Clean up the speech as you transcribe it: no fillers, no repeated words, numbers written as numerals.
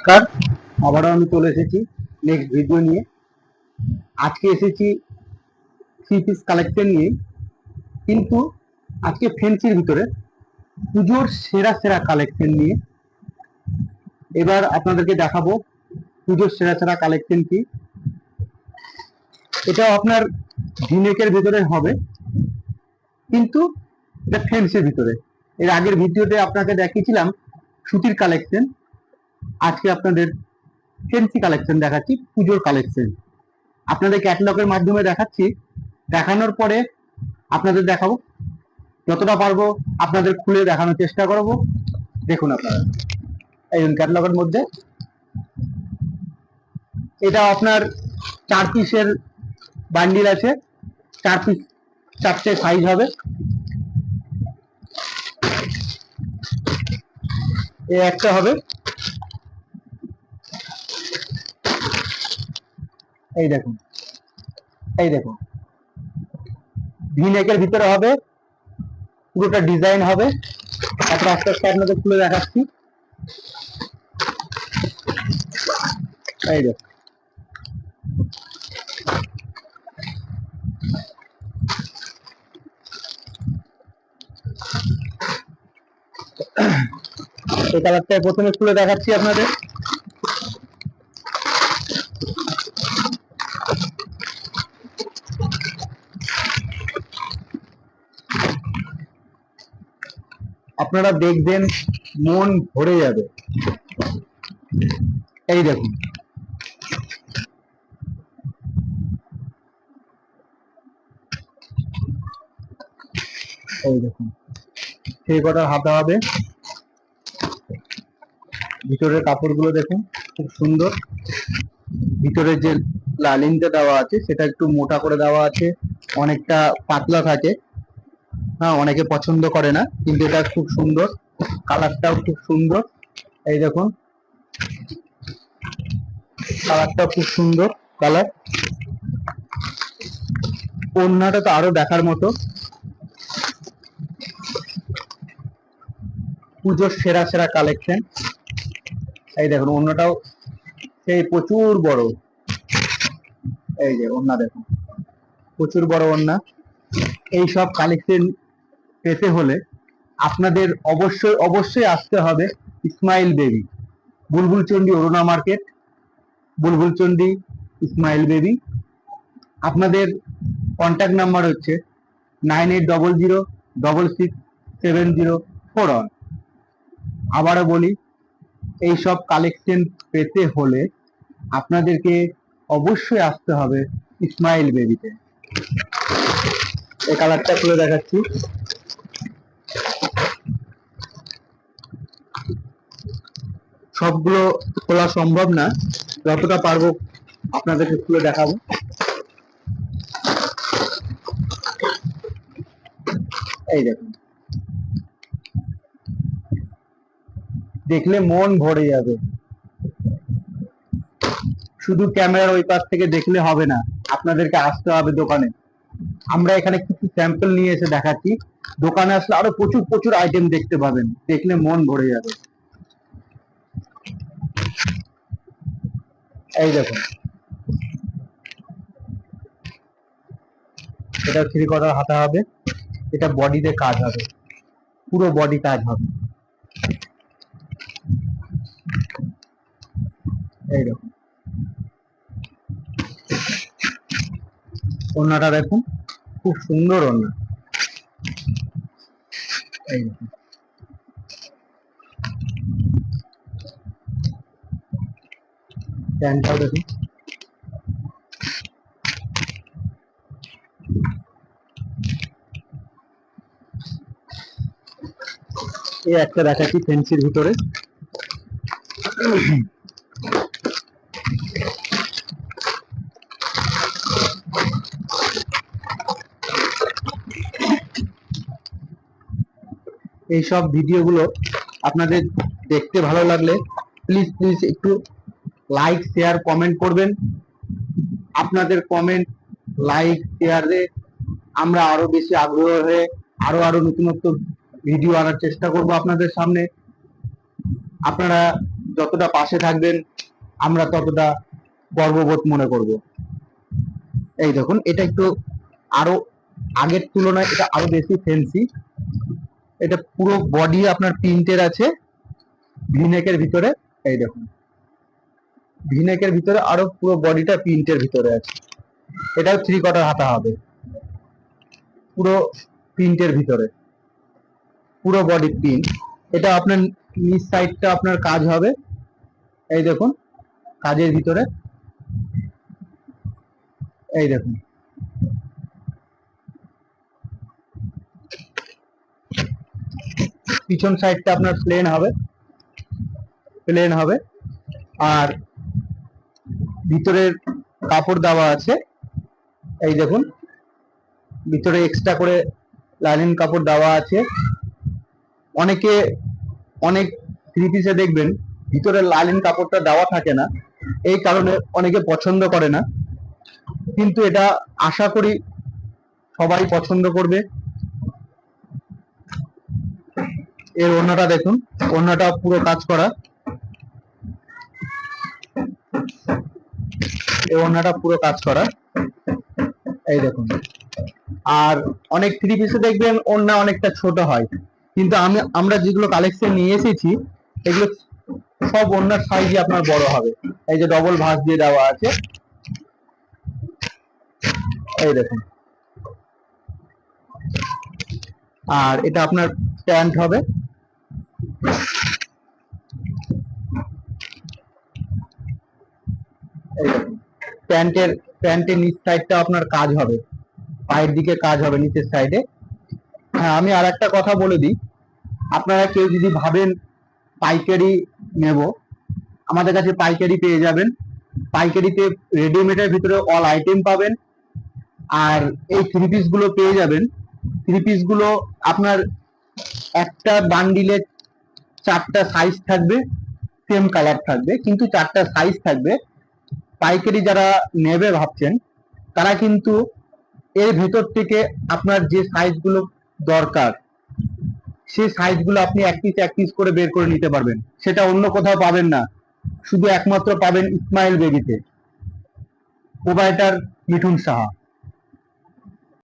নমস্কার, আবারও আমি চলে এসেছি নেক্সট ভিডিও নিয়ে। আজকে এসেছি থ্রি পিস কালেকশন নিয়ে, কিন্তু আজকে ফ্যান্সির ভিতরে পুজোর সেরা সেরা কালেকশন নিয়ে এবার আপনাদেরকে দেখাবো পুজোর সেরা সেরা কালেকশন কি। এটাও আপনার ভিনেকের ভিতরে হবে, কিন্তু এটা ফ্যান্সির ভিতরে। এর আগের ভিডিওতে আপনাকে দেখিয়েছিলাম সুতির কালেকশন, আজকে আপনাদের ফ্যান্সি কালেকশন দেখাচ্ছি, পুজোর কালেকশন। আপনাদের ক্যাটালগের মাধ্যমে দেখাচ্ছি, দেখানোর পরে আপনাদের দেখাবো, যতটা পারবো আপনাদের খুলে দেখানোর চেষ্টা করব। দেখুন আপনারা এই ক্যাটালগের মধ্যে এটা আপনার 4 পিসের বান্ডিল আছে, 4 পিস 4টে সাইজ হবে। এই একটা হবে, এই দেখুন, এই দেখুন ভিনেকের ভিতরে হবে, পুরোটা ডিজাইন হবে। তারপর আস্তে আস্তে আপনাদের খুলে দেখাচ্ছি। এই দেখুন, এই কালারটা প্রথমে খুলে দেখাচ্ছি আপনাদের। আপনারা দেখবেন মন ভরে যাবে। এই দেখুন, এই দেখুন সেই কটা হাতা হবে। ভিতরের কাপড়গুলো দেখুন, খুব সুন্দর। ভিতরে যে লাইনিংটা দেওয়া আছে সেটা একটু মোটা করে দেওয়া আছে, অনেকটা পাতলা থাকে। হ্যাঁ, অনেকে পছন্দ করে না, কিন্তু এটা খুব সুন্দর, কালারটাও খুব সুন্দর। এই দেখুন, কালারটাও খুব সুন্দর কালার। ওড়নাটা তো আরো দেখার মতো, পুজোর সেরা সেরা কালেকশন। এই দেখুন ওড়নাটাও সেই প্রচুর বড়, এই যে ওড়না দেখুন, প্রচুর বড় ওড়না। এই সব কালেকশন পেতে হলে আপনাদের অবশ্যই অবশ্যই আসতে হবে Ismail baby, Bulbulchandi Aruna market, Bulbulchandi Ismail baby. আপনাদের কন্ট্যাক্ট নাম্বার হচ্ছে 9800667041। আবারও বলি, এই সব কালেকশন পেতে হলে আপনাদেরকে অবশ্যই আসতে হবে ইসমাইল বেবিতে। এই কালারটা খুলে দেখাচ্ছি। সবগুলো খোলা সম্ভব না, যতটা পারবো আপনাদেরকে খুলে দেখাবো। এই দেখুন, দেখলে মন ভরে যাবে। শুধু ক্যামেরার ওই পাশ থেকে দেখলে হবে না, আপনাদেরকে আসতে হবে দোকানে। আমরা এখানে কিছু স্যাম্পল নিয়ে এসে দেখাচ্ছি, দোকানে আসলে আরো প্রচুর প্রচুর আইটেম দেখতে পাবেন, দেখলে মন ভরে যাবে। এই দেখুন, এটা 3/4 হাতা হবে, এটা বডিতে কাজ হবে, পুরো বডি কাজ হবে। এই দেখুন, ওড়নাটা দেখুন, খুব সুন্দর ওড়না। এই দেখুন, প্যান্টটাও দেখুন। এই একটা দেখাচ্ছি ফেন্সির ভিতরে, এইসব ভিডিওগুলো আপনাদের দেখতে ভালো লাগলে প্লিজ প্লিজ একটু লাইক শেয়ার কমেন্ট করবেন। আপনাদের কমেন্ট লাইক শেয়ারে আমরা আরো বেশি আগ্রহ হয়ে আরো আরো নতুনত্ব ভিডিও আনার চেষ্টা করব আপনাদের সামনে। আপনারা যতটা পাশে থাকবেন আমরা ততটা গর্ববোধ মনে করব। এই দেখুন, এটা একটু আরো আগের তুলনায় এটা আরো বেশি ফ্যান্সি। এটা পুরো বডি আপনার প্রিন্টের আছে ভিনেকের ভিতরে। এই দেখুন, ভিনেকের ভিতরে আরো পুরো বডিটা প্রিন্টের ভিতরে আছে। এটাও 3/4 হাতা হবে, পুরো প্রিন্টের ভিতরে, পুরো বডি প্রিন্ট। এটা আপনার নিচ সাইডটা আপনার কাজ হবে। এই দেখুন, কাজের ভিতরে এই দেখুন, পিছন সাইডটা আপনার প্লেন হবে, প্লেন হবে। আর ভিতরের কাপড় দেওয়া আছে, এই দেখুন, ভিতরে এক্সট্রা করে লাইনিং কাপড় দেওয়া আছে। অনেকে অনেক থ্রি পিসে দেখবেন ভিতরে লাইনিং কাপড়টা দেওয়া থাকে না, এই কারণে অনেকে পছন্দ করে না, কিন্তু এটা আশা করি সবাই পছন্দ করবে। এর ওড়নাটা দেখুন, ওড়নাটা পুরো কাজ করা, এই ওড়নাটা পুরো কাজ করা। এই দেখুন, আর অনেক থ্রি পিসে দেখবেন ওড়না অনেকটা ছোট হয়, কিন্তু আমরা যেগুলো কালেকশন নিয়ে এসেছি এগুলো সব ওড়নার সাইজই আপনার বড় হবে। এই যে ডবল ভাঁজ দিয়ে দেওয়া আছে, এই দেখুন। আর এটা আপনার প্যান্ট হবে, এই দেখুন, প্যান্টের নিচ সাইডটা আপনার কাজ হবে, পায়ের দিকে কাজ হবে নিচের সাইডে। হ্যাঁ, আমি আর একটা কথা বলে দিই, আপনারা কেউ যদি ভাবেন পাইকারি নেব, আমাদের কাছে পাইকারি পেয়ে যাবেন। পাইকারিতে রেডিমেডের ভিতরে অল আইটেম পাবেন। আর এই থ্রি পিস গুলো পেয়ে যাবেন, থ্রি পিস গুলো আপনার একটা বান্ডিলে 4টা সাইজ থাকবে, সেম কালার থাকবে, কিন্তু 4টা সাইজ থাকবে। পাইকারি যারা নেবে ভাবছেন তারা কিন্তু এর ভেতর থেকে আপনার যে সাইজগুলো দরকার সেই সাইজগুলো আপনি এক পিস করে বের করে নিতে পারবেন। সেটা অন্য কোথাও পাবেন না, শুধু একমাত্র পাবেন ইসমাইল বেবিতে। প্রোভাইডার মিঠুন সাহা।